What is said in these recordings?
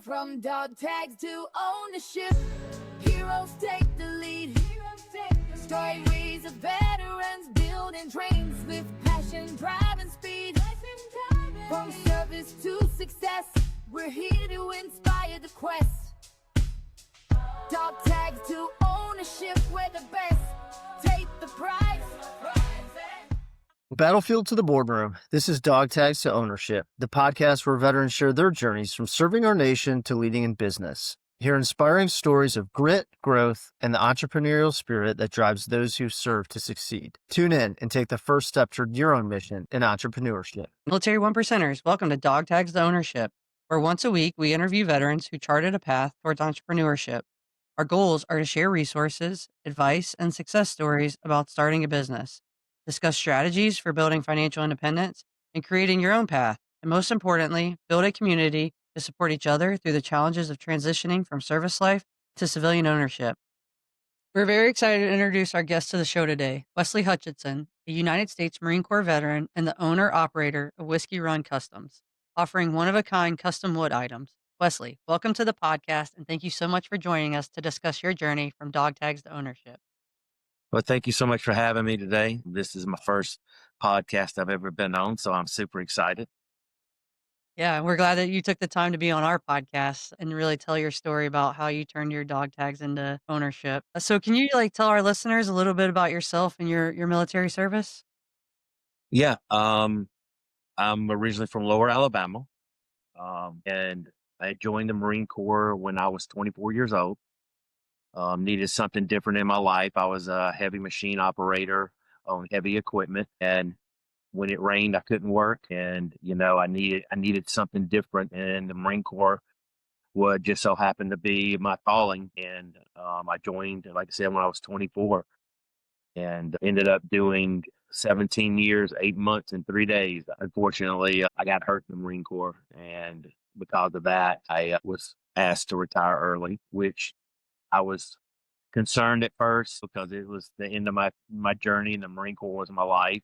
From dog tags to ownership, heroes take the lead. Stories of veterans building dreams with passion, drive, and speed. From service to success, we're here to inspire the quest. Dog tags to ownership, we're the best. Take the prize. Battlefield to the boardroom. This is Dog Tags to Ownership, the podcast where veterans share their journeys from serving our nation to leading in business. Hear inspiring stories of grit, growth, and the entrepreneurial spirit that drives those who serve to succeed. Tune in and take the first step toward your own mission in entrepreneurship. Military One Percenters, welcome to Dog Tags to Ownership, where once a week we interview veterans who charted a path towards entrepreneurship. Our goals are to share resources, advice, and success stories about starting a business, discuss strategies for building financial independence and creating your own path, and most importantly, build a community to support each other through the challenges of transitioning from service life to civilian ownership. We're very excited to introduce our guest to the show today, Wesley Hutchinson, a United States Marine Corps veteran and the owner-operator of Whiskey Run Customs, offering one-of-a-kind custom wood items. Wesley, welcome to the podcast, and thank you so much for joining us to discuss your journey from dog tags to ownership. Well, thank you so much for having me today. This is my first podcast I've ever been on, so I'm super excited. Yeah, we're glad that you took the time to be on our podcast and really tell your story about how you turned your dog tags into ownership. So can you tell our listeners a little bit about yourself and your military service? Yeah, I'm originally from Lower Alabama, and I joined the Marine Corps when I was 24 years old. Needed something different in my life. I was a heavy machine operator on heavy equipment, and when it rained, I couldn't work, and I needed something different, and the Marine Corps would just so happen to be my calling. And I joined, like I said, when I was 24, and ended up doing 17 years, 8 months, and 3 days. Unfortunately, I got hurt in the Marine Corps, and because of that, I was asked to retire early, which I was concerned at first because it was the end of my journey, and the Marine Corps was my life.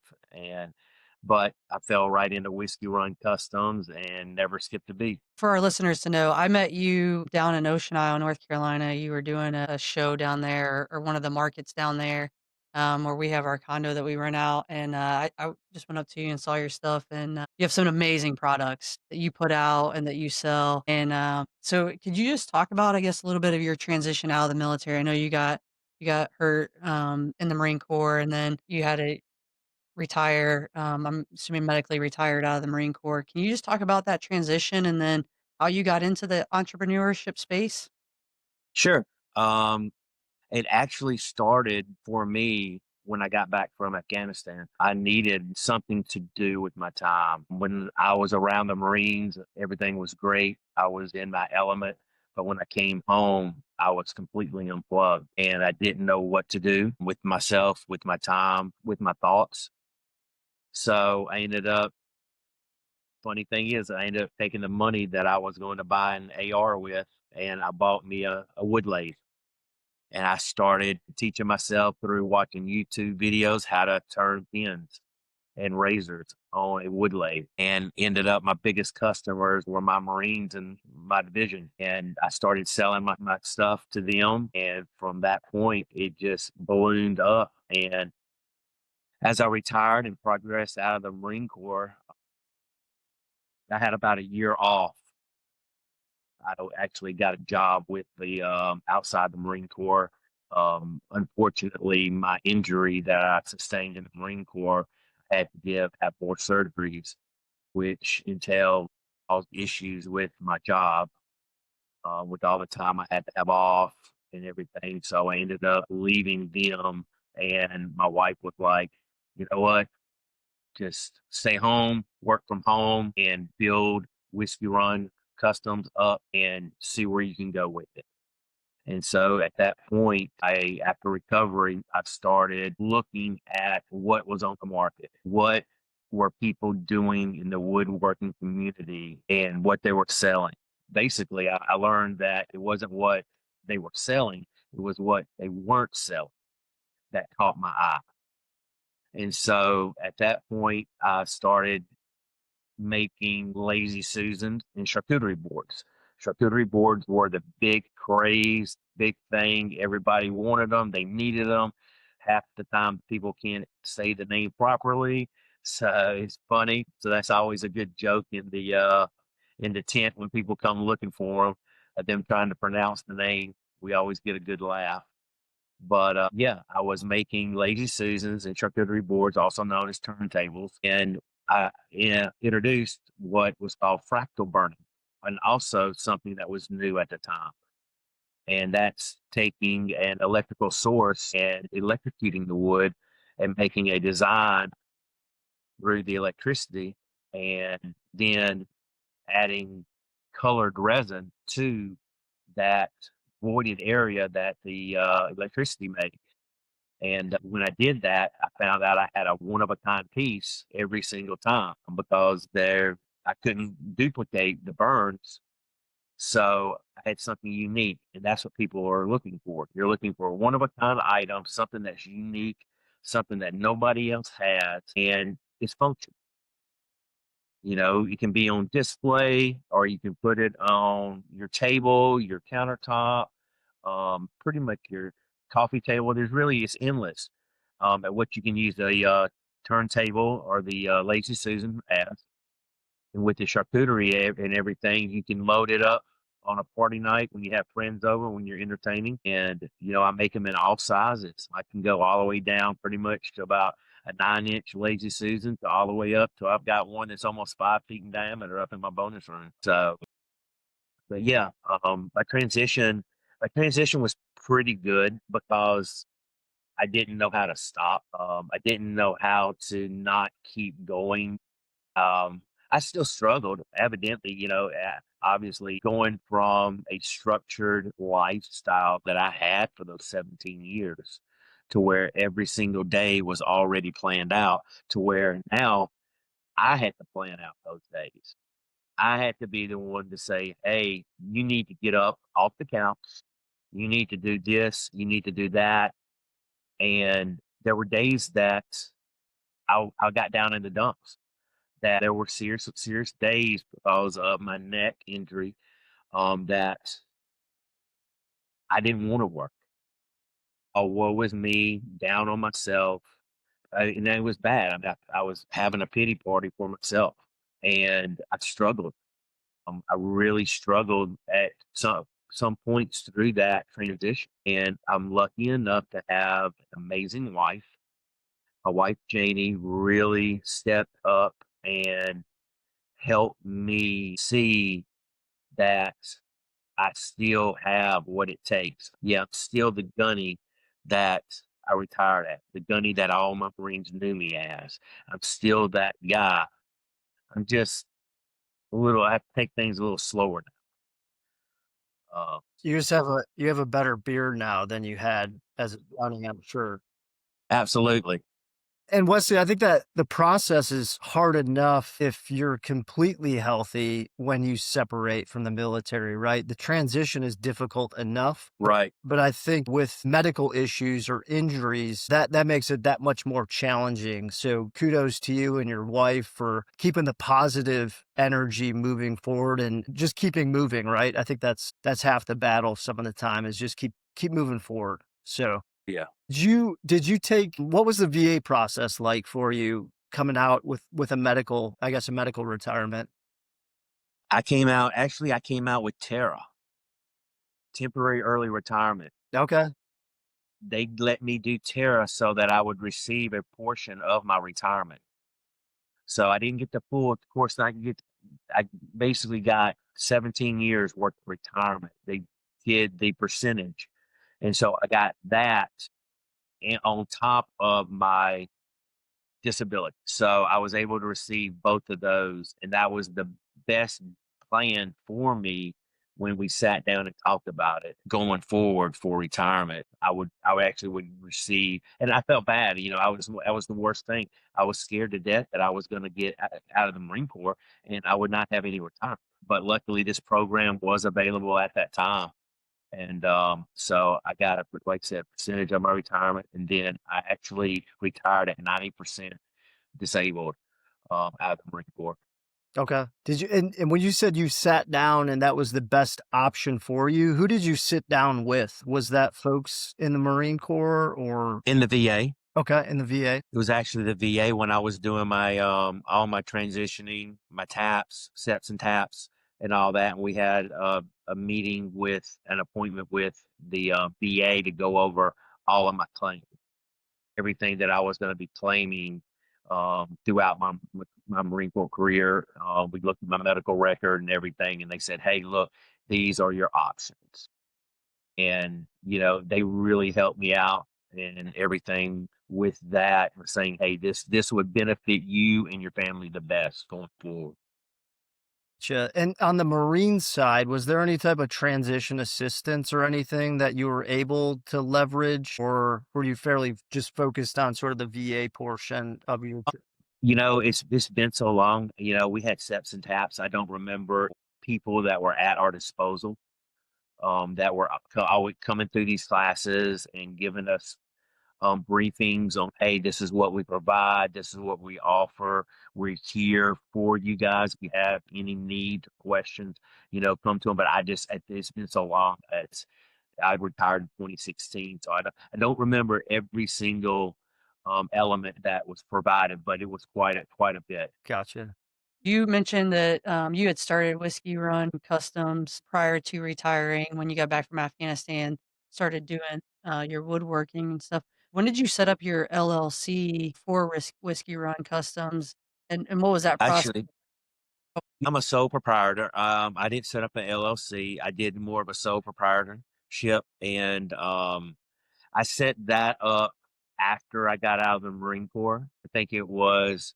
But I fell right into Whiskey Run Customs and never skipped a beat. For our listeners to know, I met you down in Ocean Isle, North Carolina. You were doing a show down there, or one of the markets down there, where we have our condo that we rent out. And I just went up to you and saw your stuff, and you have some amazing products that you put out and that you sell. And so could you just talk about, I guess, a little bit of your transition out of the military? I know you got hurt in the Marine Corps, and then you had to retire. I'm assuming medically retired out of the Marine Corps. Can you just talk about that transition and then how you got into the entrepreneurship space? Sure. It actually started for me when I got back from Afghanistan. I needed something to do with my time. When I was around the Marines, everything was great. I was in my element. But when I came home, I was completely unplugged, and I didn't know what to do with myself, with my time, with my thoughts. So funny thing is, I ended up taking the money that I was going to buy an AR with, and I bought me a wood lathe. And I started teaching myself through watching YouTube videos how to turn pins and razors on a wood lathe, and ended up my biggest customers were my Marines and my division. And I started selling my stuff to them. And from that point, it just ballooned up. And as I retired and progressed out of the Marine Corps, I had about a year off. I actually got a job with the outside the Marine Corps. Unfortunately, my injury that I sustained in the Marine Corps had to have 4 surgeries, which entailed all issues with my job, with all the time I had to have off and everything. So I ended up leaving them, and my wife was like, "You know what? Just stay home, work from home, and build Whiskey Run Customs up and see where you can go with it." And so at that point, after recovery, I started looking at what was on the market, what were people doing in the woodworking community, and what they were selling. Basically, I learned that it wasn't what they were selling, it was what they weren't selling that caught my eye. And so at that point, I started making lazy Susans and charcuterie boards. Charcuterie boards were the big craze, big thing. Everybody wanted them. They needed them. Half the time, people can't say the name properly, so it's funny. So that's always a good joke in the tent when people come looking for them trying to pronounce the name. We always get a good laugh. But yeah, I was making lazy susans and charcuterie boards, also known as turntables, and I introduced what was called fractal burning, and also something that was new at the time. And that's taking an electrical source and electrocuting the wood and making a design through the electricity, and then adding colored resin to that voided area that the electricity made. And when I did that, I found out I had a one of a kind piece every single time because I couldn't duplicate the burns. So I had something unique, and that's what people are looking for. You're looking for a one of a kind item, something that's unique, something that nobody else has, and it's functional. It can be on display or you can put it on your table, your countertop, pretty much your coffee table. It's endless at what you can use the turntable or the Lazy Susan as. And with the charcuterie and everything, you can load it up on a party night when you have friends over, when you're entertaining. And, I make them in all sizes. I can go all the way down pretty much to about a 9-inch Lazy Susan to all the way up to I've got one that's almost 5 feet in diameter up in my bonus room. So, but yeah, my transition was pretty good because I didn't know how to stop. I didn't know how to not keep going. I still struggled, evidently, obviously going from a structured lifestyle that I had for those 17 years to where every single day was already planned out to where now I had to plan out those days. I had to be the one to say, hey, you need to get up off the couch. You need to do this. You need to do that. And there were days that I got down in the dumps, that there were serious days because of my neck injury, that I didn't want to work. Oh, woe was me, down on myself. And it was bad. I mean, I was having a pity party for myself, and I struggled. I really struggled at some points through that transition, and I'm lucky enough to have an amazing wife. My wife Janie really stepped up and helped me see that I still have what it takes. Yeah, I'm still the Gunny that I retired at, the Gunny that all my Marines knew me as. I'm still that guy. I'm just I have to take things a little slower now. You have a better beard now than you had as a running, I'm sure. Absolutely. And Wesley, I think that the process is hard enough if you're completely healthy when you separate from the military, right? The transition is difficult enough. Right. But I think with medical issues or injuries, that makes it that much more challenging. So kudos to you and your wife for keeping the positive energy moving forward and just keeping moving, right? I think that's half the battle some of the time is just keep moving forward. So Yeah. did you take what was the VA process like for you coming out with a medical retirement? I came out with Terra, temporary early retirement. Okay. They let me do Terra so that I would receive a portion of my retirement. So I didn't get the full, of course, I basically got 17 years worth of retirement. They did the percentage. And so I got that on top of my disability. So I was able to receive both of those. And that was the best plan for me when we sat down and talked about it going forward for retirement. I actually would receive, and I felt bad. That was the worst thing. I was scared to death that I was going to get out of the Marine Corps and I would not have any retirement. But luckily, this program was available at that time. And so I got like I said, percentage of my retirement, and then I actually retired at 90% disabled out of the Marine Corps. Okay. Did you and when you said you sat down and that was the best option for you, who did you sit down with? Was that folks in the Marine Corps or In the VA. okay, in the VA? It was actually the VA when I was doing my all my transitioning, my taps, steps and taps, and all that. And we had a meeting with an appointment with the VA to go over all of my claims, everything that I was going to be claiming throughout my Marine Corps career. We looked at my medical record and everything, and they said, "Hey, look, these are your options." And they really helped me out and everything with that, saying, "Hey, this would benefit you and your family the best going forward." Gotcha. And on the Marine side, was there any type of transition assistance or anything that you were able to leverage, or were you fairly just focused on sort of the VA portion of your It's been so long. We had steps and taps. I don't remember people that were at our disposal, that were always coming through these classes and giving us briefings on, hey, this is what we provide, this is what we offer. We're here for you guys. If you have any need, questions, come to them. But it's been so long. I retired in 2016, so I don't remember every single element that was provided, but it was quite a bit. Gotcha. You mentioned that you had started Whiskey Run Customs prior to retiring when you got back from Afghanistan, started doing your woodworking and stuff. When did you set up your LLC for Whiskey Run Customs? And what was that process? Actually, I'm a sole proprietor. I didn't set up an LLC. I did more of a sole proprietorship, and I set that up after I got out of the Marine Corps. I think it was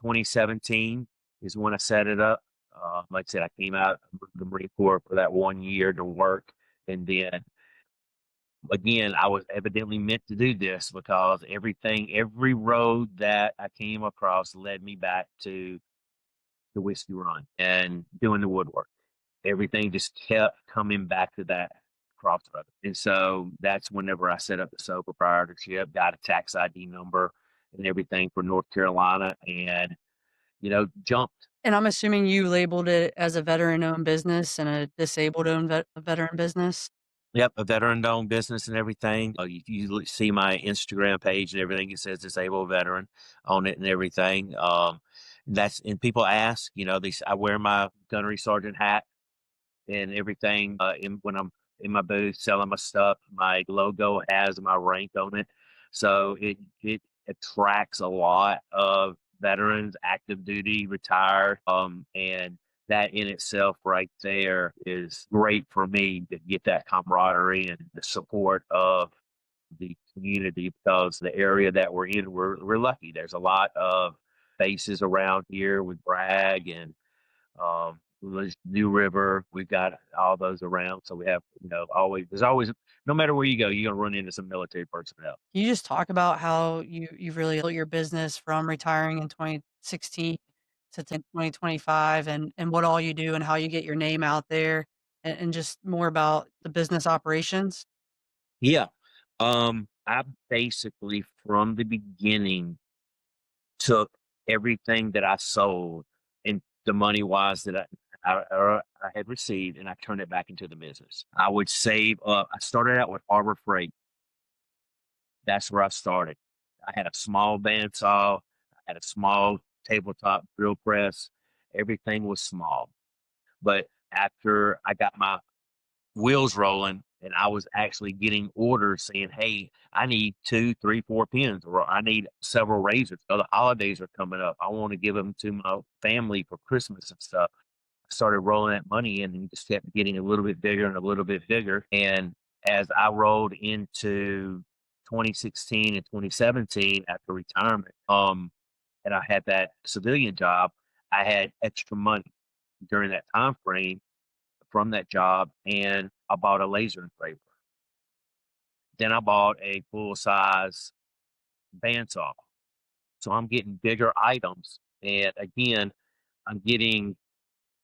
2017 is when I set it up. Like I said, I came out of the Marine Corps for that 1 year to work, and then again, I was evidently meant to do this because every road that I came across led me back to the Whiskey Run and doing the woodwork. Everything just kept coming back to that crossroad. And so that's whenever I set up the sole proprietorship, got a tax ID number and everything for North Carolina, and jumped. And I'm assuming you labeled it as a veteran-owned business and a disabled-owned veteran business. Yep, a veteran-owned business and everything. You see my Instagram page and everything. It says disabled veteran on it and everything. And people ask, I wear my gunnery sergeant hat and everything. When I'm in my booth selling my stuff, my logo has my rank on it, so it attracts a lot of veterans, active duty, retired, and that in itself right there is great for me to get that camaraderie and the support of the community, because the area that we're in, we're lucky. There's a lot of bases around here with Bragg and New River. We've got all those around. So we have, there's always, no matter where you go, you're going to run into some military personnel. Can you just talk about how you've really built your business from retiring in 2016 to 2025 and what all you do and how you get your name out there and just more about the business operations? Yeah. I basically from the beginning took everything that I sold and the money wise that I had received, and I turned it back into the business. I would save up. I started out with Harbor Freight. That's where I started. I had a small bandsaw. I had a small tabletop drill press. Everything was small. But after I got my wheels rolling and I was actually getting orders saying, hey, I need 2, 3, 4 pins, or I need several razors. The holidays are coming up. I want to give them to my family for Christmas and stuff. I started rolling that money in and just kept getting a little bit bigger and a little bit bigger. And as I rolled into 2016 and 2017 after retirement, and I had that civilian job, I had extra money during that time frame from that job, and I bought a laser engraver. Then I bought a full size bandsaw. So I'm getting bigger items, and again, I'm getting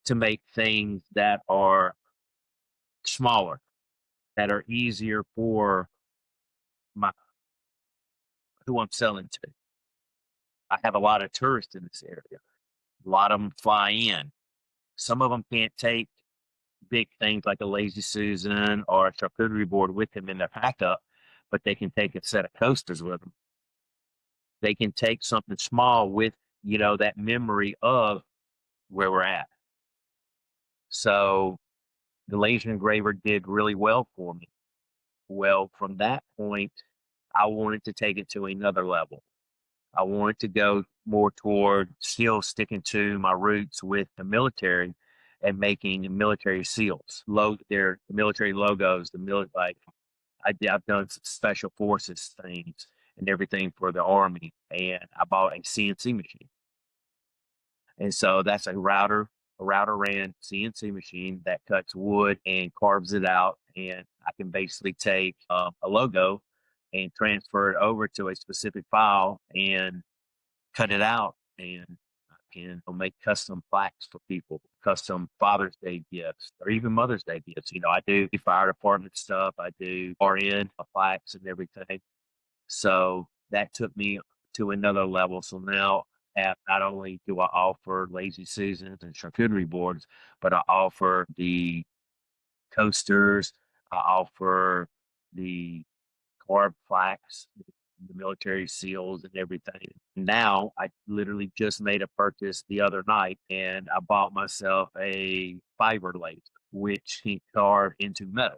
to make things that are smaller, that are easier for my who I'm selling to. I have a lot of tourists in this area. A lot of them fly in. Some of them can't take big things like a Lazy Susan or a charcuterie board with them in their pack up, but they can take a set of coasters with them. They can take something small with, that memory of where we're at. So the laser engraver did really well for me. Well, from that point, I wanted to take it to another level. I wanted to go more toward still sticking to my roots with the military and making military seals, their military logos, like I've done some special forces things and everything for the Army, and I bought a CNC machine. And so that's a router ran CNC machine that cuts wood and carves it out. And I can basically take a logo and transfer it over to a specific file and cut it out. And I can make custom plaques for people, custom Father's Day gifts, or even Mother's Day gifts. I do fire department stuff. I do RN plaques and everything. So that took me to another level. So now, not only do I offer Lazy Susans and charcuterie boards, but I offer the coasters, I offer the carved plaques, the military seals, and everything. Now, I literally just made a purchase the other night, and I bought myself a fiber laser, which can carve into metal.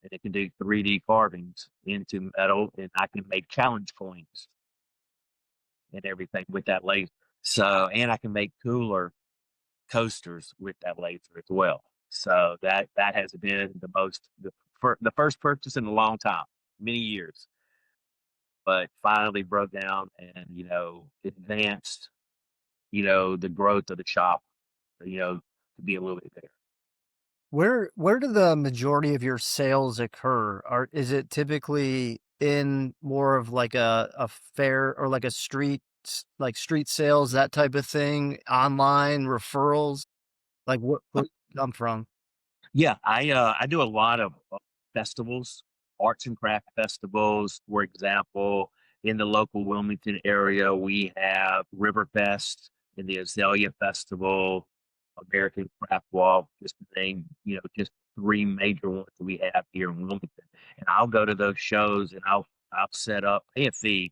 And it can do 3D carvings into metal, and I can make challenge coins and everything with that laser. So, and I can make cooler coasters with that laser as well. So that has been the first purchase in a long time, many years, but finally broke down and advanced the growth of the shop, to be a little bit bigger. Where do the majority of your sales occur? Is it typically in more of like a fair or like a street sales, that type of thing, online referrals? Like what come from? Yeah, I do a lot of festivals, arts and craft festivals. For example, in the local Wilmington area, we have Riverfest and the Azalea Festival, American Craft Walk, just to name, just three major ones that we have here in Wilmington. And I'll go to those shows and I'll set up, pay a fee,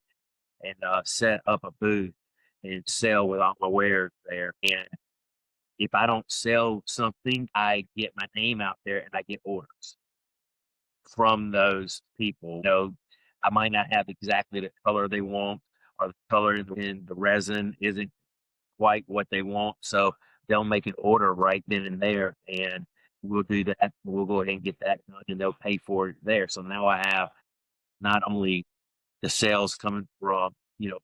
and set up a booth and sell with all my wares there. And if I don't sell something, I get my name out there and I get orders from those people. I might not have exactly the color they want, or the color in the resin isn't quite what they want. So they'll make an order right then and there, and we'll do that. We'll go ahead and get that done, and they'll pay for it there. So now I have not only the sales coming from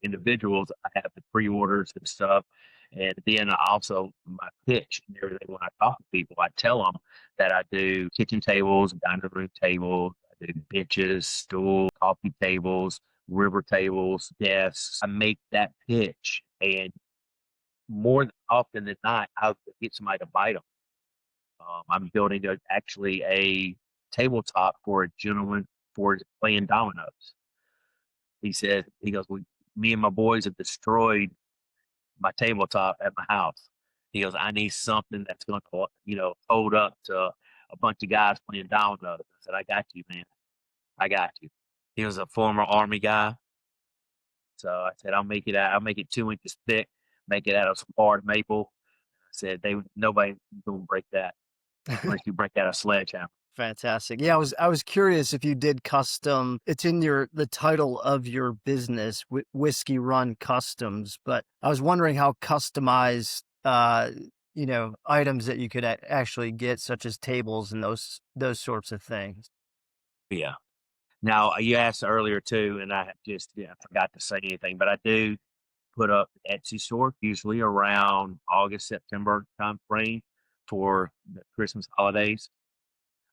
individuals, I have the pre-orders and stuff, and then I also my pitch and everything. When I talk to people, I tell them that I do kitchen tables, dining room tables, I do benches, stools, coffee tables, river tables, desks. I make that pitch, and more often than not, I'll get somebody to bite them. I'm building actually a tabletop for a gentleman for playing dominoes. He goes, me and my boys have destroyed my tabletop at my house. He goes, I need something that's going to, hold up to a bunch of guys playing dominoes. I said, I got you, man. I got you. He was a former Army guy. So I said, I'll make it 2 inches thick, make it out of some hard maple. I said, nobody gonna break that unless you break out a sledgehammer. Fantastic. Yeah, I was curious if you did custom. It's in the title of your business, Whiskey Run Customs, but I was wondering how customized items that you could actually get, such as tables and those sorts of things. Yeah. Now you asked earlier too, and I forgot to say anything, but I do put up an Etsy store usually around August, September time frame for the Christmas holidays.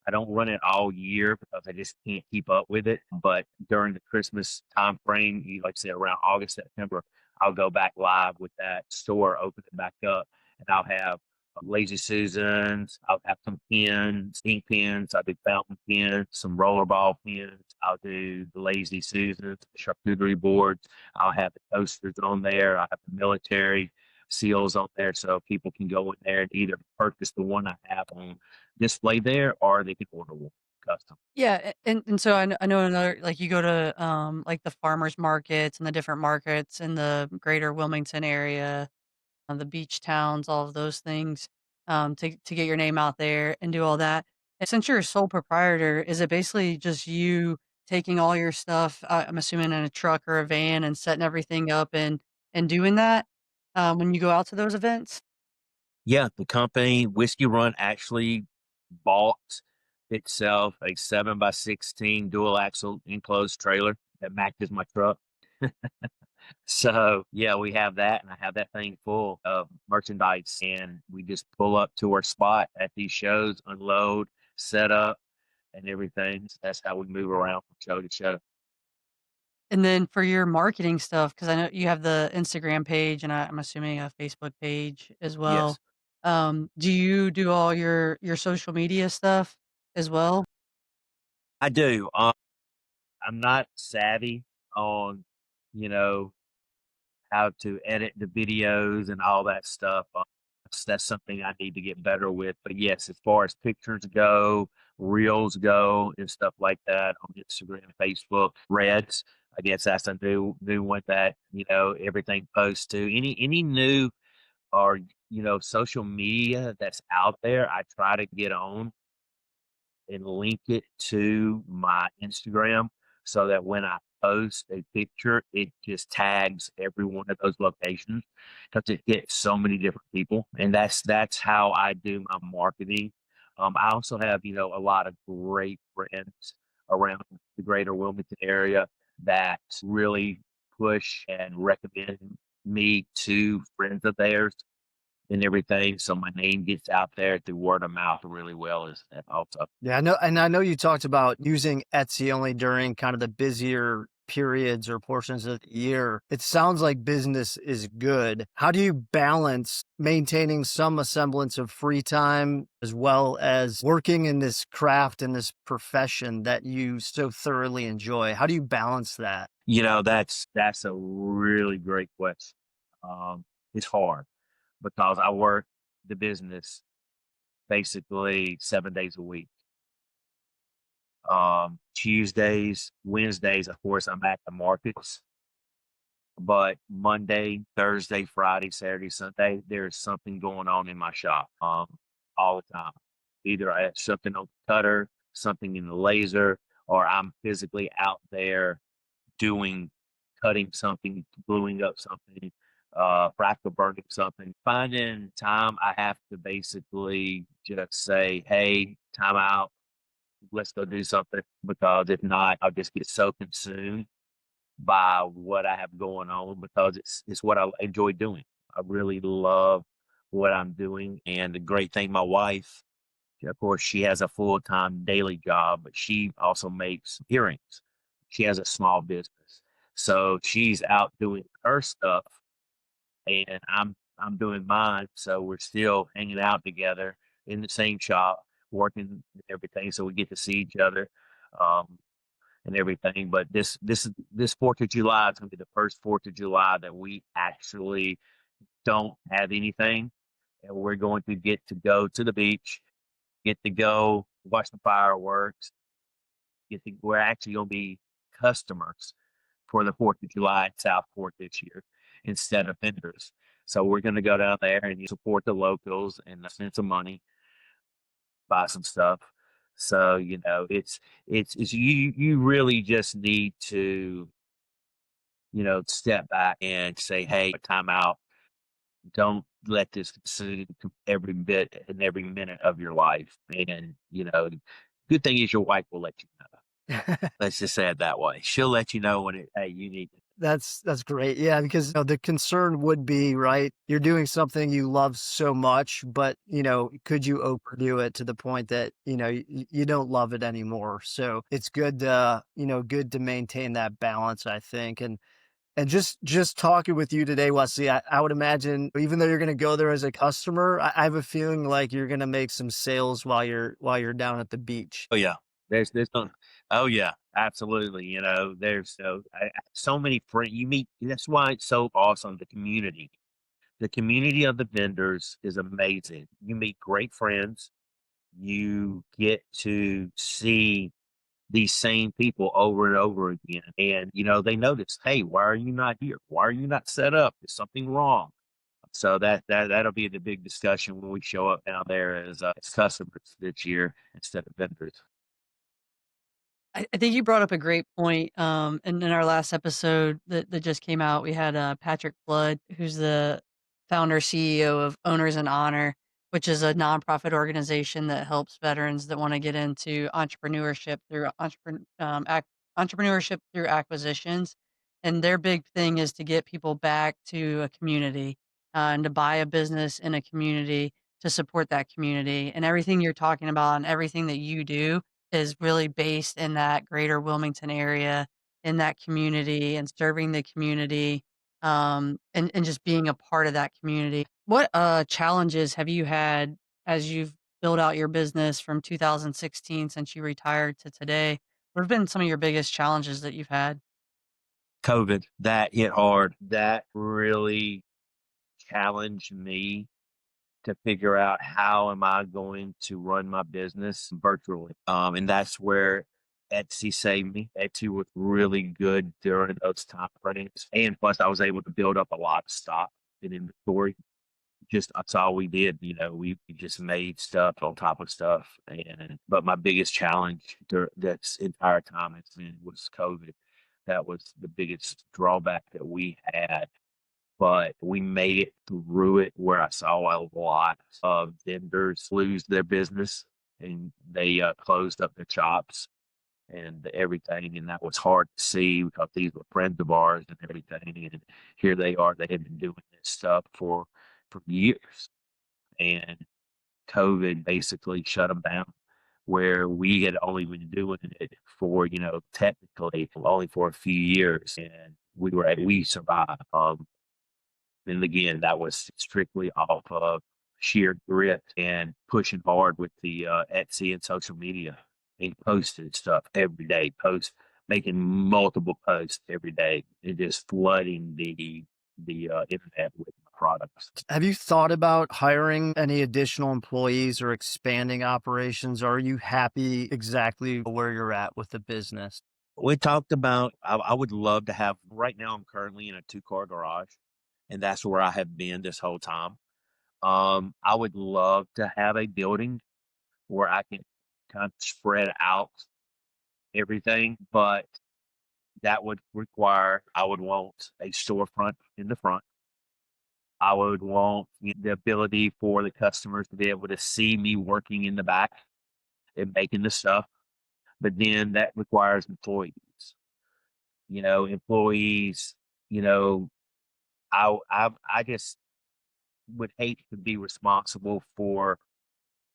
I don't run it all year because I just can't keep up with it. But during the Christmas time frame, like I said, around August, September, I'll go back live with that store, open it back up, and I'll have Lazy Susans. I'll have some pens, ink pens. I'll do fountain pens, some rollerball pens. I'll do the Lazy Susans, charcuterie boards. I'll have the coasters on there. I'll have the military. seals on there so people can go in there and either purchase the one I have on display there or they can order one custom. Yeah, and so I know another like, you go to, like, the farmers markets and the different markets in the greater Wilmington area, the beach towns, all of those things, to get your name out there and do all that. And since you're a sole proprietor, is it basically just you taking all your stuff, I'm assuming in a truck or a van and setting everything up and doing that, when you go out to those events? Yeah, the company Whiskey Run actually bought itself a 7x16 dual axle enclosed trailer that matches my truck. So yeah, we have that, and I have that thing full of merchandise, and we just pull up to our spot at these shows, unload, set up, and everything. That's how we move around from show to show. And then for your marketing stuff, because I know you have the Instagram page and I'm assuming a Facebook page as well. Yes, Do you do all your social media stuff as well? I do. I'm not savvy on, you know, how to edit the videos and all that stuff. That's something I need to get better with. But yes, as far as pictures go, reels go, and stuff like that on Instagram, Facebook, Reds. I guess that's a new one that everything posts to any new or social media that's out there. I try to get on and link it to my Instagram so that when I post a picture, it just tags every one of those locations because it gets so many different people, and that's how I do my marketing. I also have a lot of great friends around the greater Wilmington area that really push and recommend me to friends of theirs and everything. So my name gets out there through word of mouth really well as also. Yeah, I know, and I know you talked about using Etsy only during kind of the busier periods or portions of the year. It sounds like business is good. How do you balance maintaining some semblance of free time as well as working in this craft and this profession that you so thoroughly enjoy? How do you balance that? That's a really great question. It's hard because I work the business basically 7 days a week. Tuesdays, Wednesdays, of course, I'm at the markets, but Monday, Thursday, Friday, Saturday, Sunday, there's something going on in my shop all the time. Either I have something on the cutter, something in the laser, or I'm physically out there doing, cutting something, gluing up something, fractal burning something. Finding time, I have to basically just say, hey, time out, let's go do something, because if not, I'll just get so consumed by what I have going on because it's what I enjoy doing. I really love what I'm doing. And the great thing, my wife, of course, she has a full time daily job, but she also makes earrings. She has a small business. So she's out doing her stuff and I'm doing mine. So we're still hanging out together in the same shop, working and everything. So we get to see each other. Um, and everything. But this 4th of July is going to be the first 4th of July that we actually don't have anything, and we're going to get to go to the beach, get to go watch the fireworks. We're actually going to be customers for the 4th of July in Southport this year instead of vendors. So we're going to go down there and support the locals and spend some money, buy some stuff. So it's you really just need to step back and say, hey, time out. Don't let this consume every bit and every minute of your life. And good thing is your wife will let you know. Let's just say it that way. She'll let you know when hey, you need to. That's great. Yeah, because the concern would be, right, you're doing something you love so much, but could you overdo it to the point that you don't love it anymore? So it's good to maintain that balance, I think. And just talking with you today, Wesley, I would imagine even though you're going to go there as a customer, I have a feeling like you're going to make some sales while you're down at the beach. Oh yeah, there's no. Oh yeah, absolutely. There's so many friends you meet. That's why it's so awesome, the community The community of the vendors is amazing. You meet great friends. You get to see these same people over and over again. And, they notice, hey, why are you not here? Why are you not set up? Is something wrong? So that'll be the big discussion when we show up down there as customers this year instead of vendors. I think you brought up a great point. And in our last episode that just came out, we had Patrick Flood, who's the founder CEO of Owners in Honor, which is a nonprofit organization that helps veterans that want to get into entrepreneurship through entrepreneurship through acquisitions. And their big thing is to get people back to a community and to buy a business in a community to support that community. And everything you're talking about and everything that you do is really based in that greater Wilmington area, in that community and serving the community, and just being a part of that community. What, challenges have you had as you've built out your business from 2016 since you retired to today? What have been some of your biggest challenges that you've had? COVID, that hit hard. That really challenged me to figure out how am I going to run my business virtually. And that's where Etsy saved me. Etsy was really good during those time frames. And plus I was able to build up a lot of stock and inventory. Just that's all we did. We just made stuff on top of stuff. But my biggest challenge that's entire time was COVID. That was the biggest drawback that we had, but we made it through it where I saw a lot of vendors lose their business and they closed up their shops and everything. And that was hard to see because these were friends of ours and everything. And here they are, they had been doing this stuff for years. And COVID basically shut them down where we had only been doing it for, technically only for a few years. And we survived. And again, that was strictly off of sheer grit and pushing hard with the Etsy and social media. And posted stuff every day, making multiple posts every day, and just flooding the internet with my products. Have you thought about hiring any additional employees or expanding operations? Or are you happy exactly where you're at with the business? We talked about, I would love to have, right now I'm currently in a 2-car garage, and that's where I have been this whole time. I would love to have a building where I can kind of spread out everything, but that would require, I would want a storefront in the front. I would want the ability for the customers to be able to see me working in the back and making the stuff. But then that requires employees. Employees, you know, I just would hate to be responsible for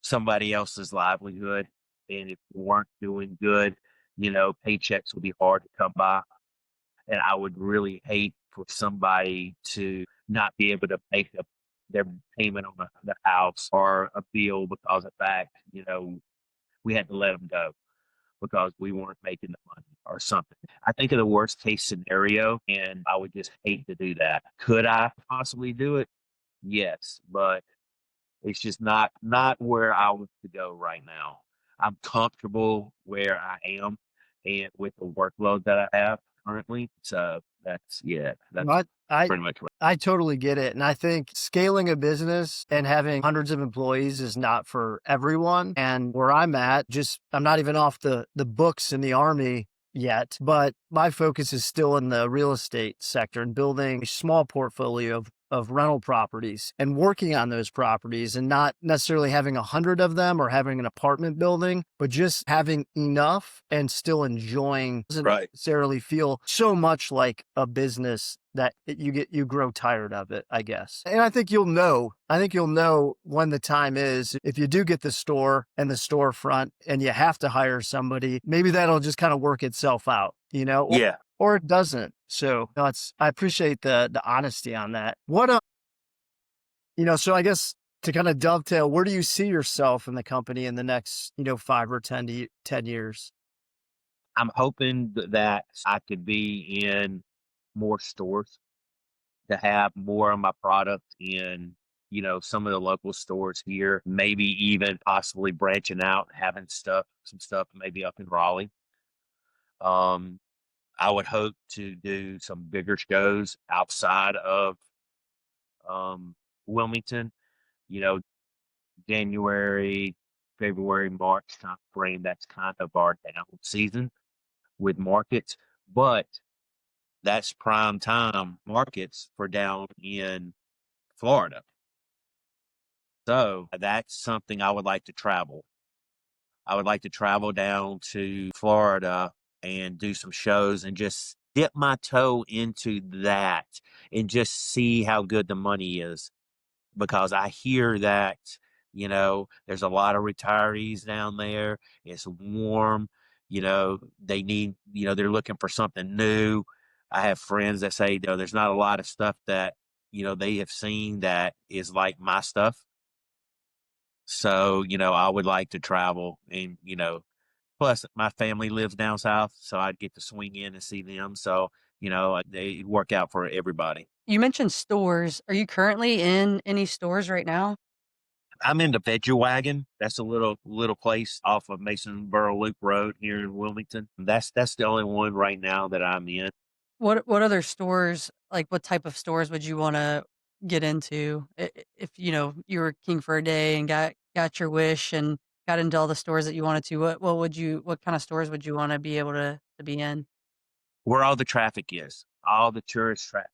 somebody else's livelihood. And if we weren't doing good, paychecks would be hard to come by. And I would really hate for somebody to not be able to make their payment on the house or a bill because of that, we had to let them go because we weren't making the money or something. I think of the worst case scenario, and I would just hate to do that. Could I possibly do it? Yes, but it's just not where I want to go right now. I'm comfortable where I am and with the workload that I have currently. So that's Well, I pretty much what. I totally get it. And I think scaling a business and having hundreds of employees is not for everyone. And where I'm at, I'm not even off the books in the Army yet, but my focus is still in the real estate sector and building a small portfolio of rental properties and working on those properties and not necessarily having 100 of them or having an apartment building, but just having enough and still enjoying. Doesn't Right. necessarily feel so much like a business that you grow tired of it, I guess. And I think you'll know when the time is. If you do get the store and the storefront and you have to hire somebody, maybe that'll just kind of work itself out, Yeah. or it doesn't. So no, I appreciate the honesty on that. So I guess to kind of dovetail, where do you see yourself in the company in the next, 5 or 10 years? I'm hoping that I could be in more stores. to have more of my product in, some of the local stores here, maybe even possibly branching out, having some stuff maybe up in Raleigh. Um, I would hope to do some bigger shows outside of Wilmington, you know, January, February, March time frame. That's kind of our down season with markets, but that's prime time markets for down in Florida. So that's something I would like to travel. I would like to travel down to Florida and do some shows and just dip my toe into that and just see how good the money is. Because I hear that, there's a lot of retirees down there. It's warm, they need, they're looking for something new. I have friends that say, there's not a lot of stuff that, they have seen that is like my stuff. So, I would like to travel and, plus my family lives down south, so I'd get to swing in and see them. So, they work out for everybody. You mentioned stores. Are you currently in any stores right now? I'm in the Veggie Wagon. That's a little place off of Masonboro Loop Road here in Wilmington. That's the only one right now that I'm in. What other stores, like what type of stores would you want to get into if you were king for a day and got your wish and got into all the stores that you wanted to? What kind of stores would you want to be able to be in? Where all the traffic is, all the tourist traffic.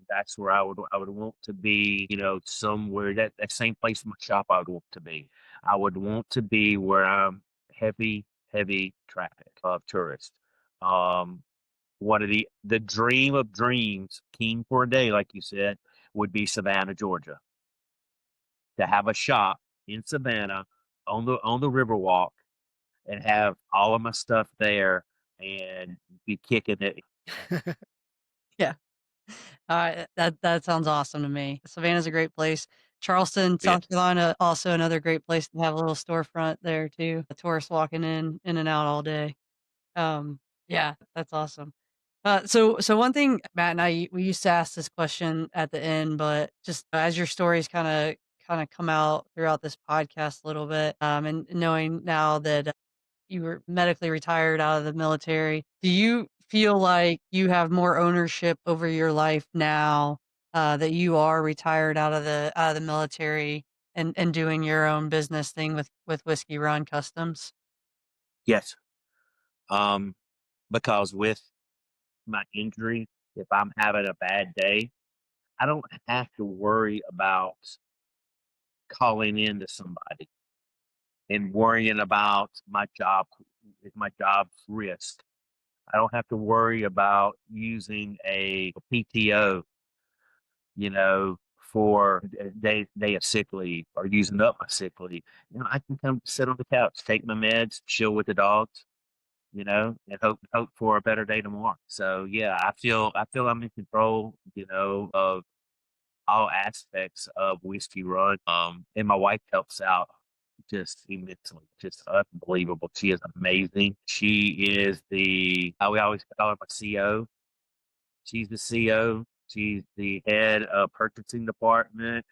That's where I would want to be, somewhere that same place in my shop I would want to be. I would want to be where I'm heavy traffic of tourists. Um, One of the dream of dreams, king for a day, like you said, would be Savannah, Georgia. To have a shop in Savannah on the Riverwalk and have all of my stuff there and be kicking it. Yeah. That sounds awesome to me. Savannah's a great place. Charleston, South Yes. Carolina, also another great place to have a little storefront there too. The tourists walking in and out all day. Yeah, that's awesome. So one thing Matt and we used to ask this question at the end, but just as your stories kind of come out throughout this podcast a little bit, and knowing now that you were medically retired out of the military, do you feel like you have more ownership over your life now that you are retired out of the military and doing your own business thing with Whiskey Run Customs? Yes. Um, because with my injury, if I'm having a bad day, I don't have to worry about calling in to somebody and worrying about my job, if my job's risk. I don't have to worry about using a PTO, for a day of sick leave or using up my sick leave. I can come sit on the couch, take my meds, chill with the dogs, and hope for a better day tomorrow. So yeah, I feel I'm in control, of all aspects of Whiskey Run. And my wife helps out just immensely, just unbelievable. She is amazing. She is we always call her my CO. She's the CO. She's the head of purchasing department.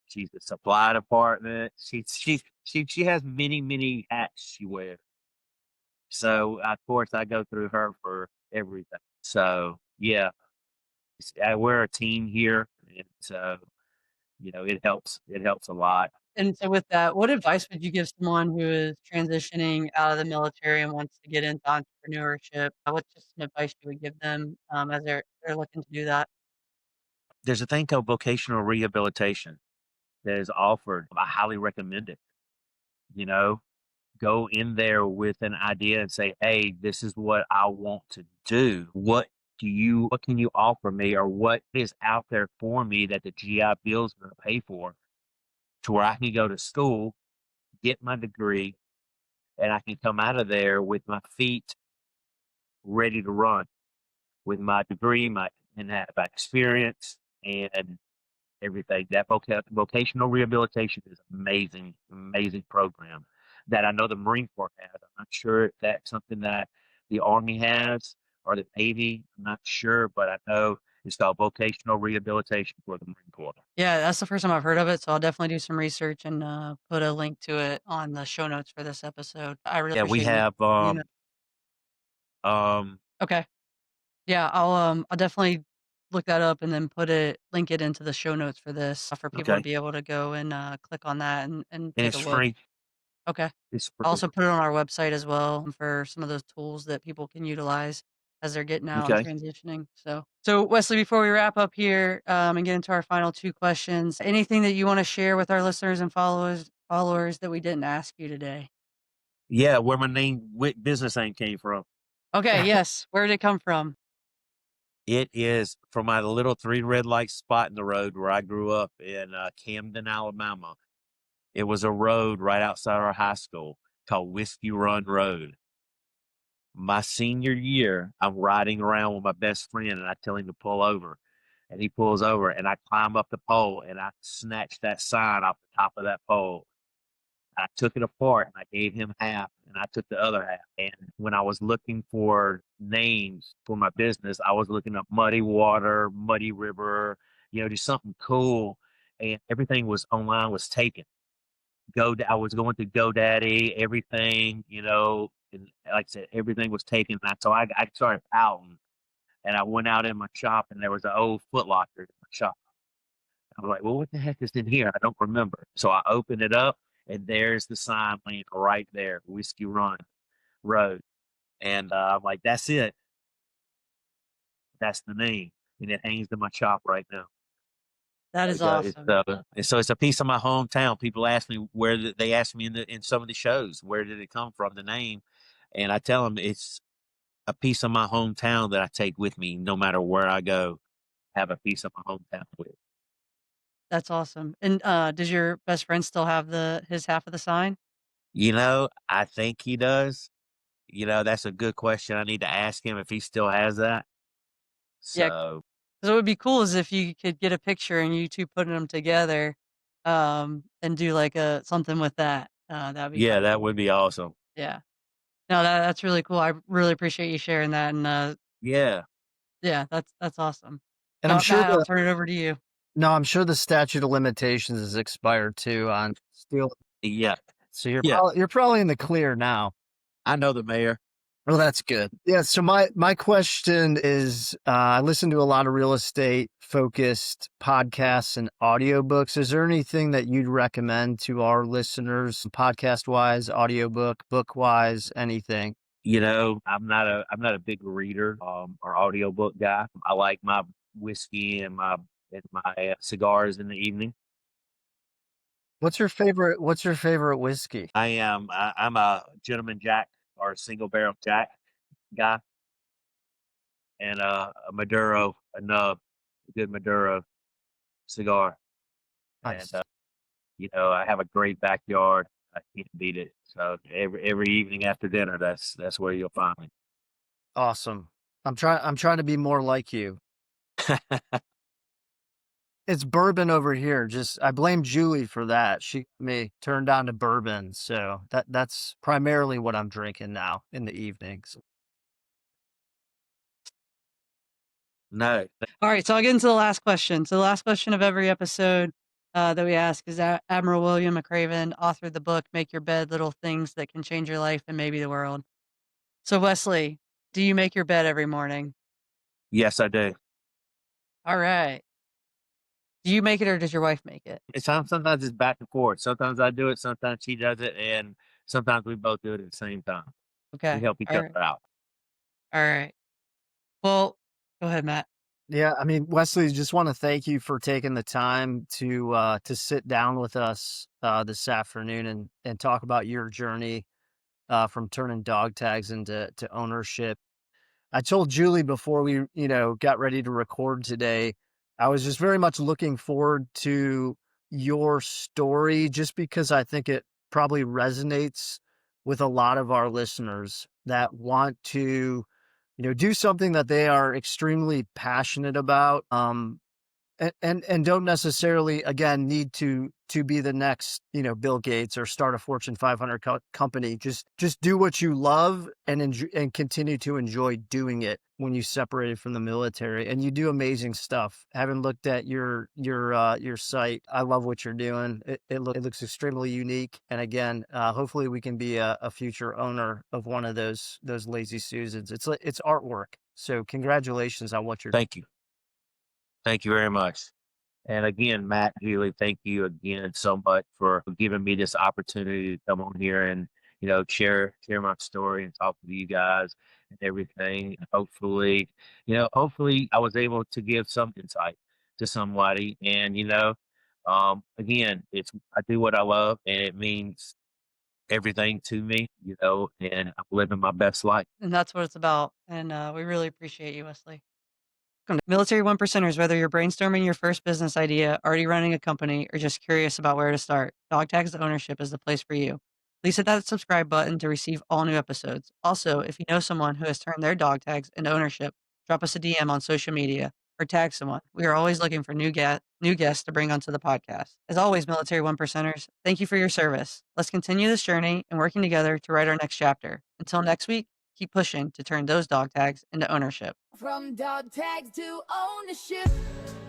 She's the supply department. She has many hats she wears. So of course I go through her for everything. So yeah, we're a team here, and so it helps. It helps a lot. And so with that, what advice would you give someone who is transitioning out of the military and wants to get into entrepreneurship? What's just some advice you would give them as they're looking to do that? There's a thing called vocational rehabilitation that is offered. I highly recommend it. You know, go in there with an idea and say, "Hey, this is what I want to do. What can you offer me, or what is out there for me that the GI Bill is going to pay for, to where I can go to school, get my degree, and I can come out of there with my feet ready to run, with my degree, and have experience and everything." That vocational rehabilitation is amazing, amazing program that I know the Marine Corps has. I'm not sure if that's something that the Army has or the Navy. I'm not sure, but I know It's called vocational rehabilitation for the Marine Corps. Yeah, that's the first time I've heard of it, so I'll definitely do some research and put a link to it on the show notes for this episode. I really Yeah, we appreciate you. have um Okay. Yeah, I'll definitely look that up and then link it into the show notes for this for people to okay, be able to go and click on that and and take it's a look. free. Okay. It's I'll free. also put it on our website as well for some of those tools that people can utilize as they're getting out and Okay. transitioning. So Wesley, before we wrap up here and get into our final two questions, anything that you want to share with our listeners and followers that we didn't ask you today? Yeah, where my business name came from. Okay. Yes. Where did it come from? It is from my little 3 red light spot in the road where I grew up in Camden, Alabama. It was a road right outside our high school called Whiskey Run Road. My senior year, I'm riding around with my best friend and I tell him to pull over. And he pulls over and I climb up the pole and I snatch that sign off the top of that pole. I took it apart and I gave him half and I took the other half. And when I was looking for names for my business, I was looking up Muddy Water, Muddy River, just something cool. And everything was online was taken. I was going to GoDaddy, everything, and like I said, everything was taken. And so I started pouting and I went out in my shop and there was an old Foot Locker in my shop. I was like, well, what the heck is in here? I don't remember. So I opened it up and there's the sign laying right there, Whiskey Run Road. And I'm like, that's it. That's the name. And it hangs in my shop right now. That is awesome. And so it's a piece of my hometown. People ask me they ask me in some of the shows, where did it come from, the name? And I tell them it's a piece of my hometown that I take with me no matter where I go. Have a piece of my hometown with. That's awesome. And does your best friend still have his half of the sign? I think he does. That's a good question. I need to ask him if he still has that. Yeah, So, 'cause what would be cool is if you could get a picture and you two putting them together, and do like a something with that. That'd be yeah, kinda that cool. would be awesome. Yeah. No, that's really cool. I really appreciate you sharing that, and, Yeah. yeah, that's awesome. And I'm sure Matt, I'll turn it over to you. no, I'm sure the statute of limitations is expired too on steel. Yeah. So you're Yeah. you're probably in the clear now. I know the mayor. Well, that's good. Yeah. So my question is, I listen to a lot of real estate focused podcasts and audiobooks. Is there anything that you'd recommend to our listeners, podcast wise, audiobook, book wise, anything? I'm not a big reader or audiobook guy. I like my whiskey and my cigars in the evening. What's your favorite whiskey? I'm a gentleman Jack or a single barrel Jack guy, and a Maduro, a nub, a good Maduro cigar. And Nice. I have a great backyard. I can't beat it. So every evening after dinner, that's where you'll find me. Awesome. I'm trying to be more like you. It's bourbon over here. Just I blame Julie for that. She got me turned on to bourbon. So that's primarily what I'm drinking now in the evenings. No, All right, so I'll get into the last question. So the last question of every episode, that we ask is Admiral William McRaven authored the book "Make Your Bed: Little Things That Can Change Your Life and Maybe the World." So Wesley, do you make your bed every morning? yes, I do. All right. Do you make it or does your wife make it? Sometimes it's back and forth. Sometimes I do it, sometimes she does it, and sometimes we both do it at the same time. We Okay. help each All other right. out. All right. Well, go ahead, Matt. Yeah, I mean, Wesley, just want to thank you for taking the time to sit down with us this afternoon and talk about your journey from turning dog tags into ownership. I told Julie before we, got ready to record today, I was just very much looking forward to your story just because I think it probably resonates with a lot of our listeners that want to, do something that they are extremely passionate about. and don't necessarily again need to be the next, Bill Gates or start a Fortune 500 company. Just do what you love and enjoy, and continue to enjoy doing it when you separated from the military. And you do amazing stuff. Having looked at your site, I love what you're doing. It looks extremely unique. And again, hopefully we can be a future owner of one of those Lazy Susans. It's artwork. So congratulations on what you're doing. Thank you. Thank you very much. And again, Matt, Julie, thank you again so much for giving me this opportunity to come on here and, share my story and talk with you guys and everything. Hopefully, hopefully I was able to give some insight to somebody. And, again, I do what I love and it means everything to me, and I'm living my best life. And that's what it's about. And we really appreciate you, Wesley. Welcome to Military One Percenters. Whether you're brainstorming your first business idea, already running a company, or just curious about where to start, Dog Tags Ownership is the place for you. Please hit that subscribe button to receive all new episodes. Also, if you know someone who has turned their dog tags into ownership, drop us a DM on social media or tag someone. We are always looking for new guests to bring onto the podcast. As always, Military One Percenters, thank you for your service. Let's continue this journey and working together to write our next chapter. Until next week, keep pushing to turn those dog tags into ownership. From dog tags to ownership,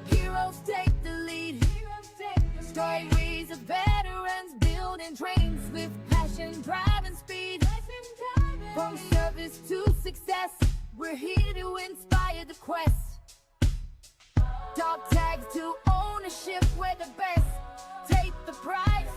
heroes take the lead. Stories of veterans building trains with passion, drive, and speed. From service to success, we're here to inspire the quest. Dog tags to ownership, we're the best. Take the prize.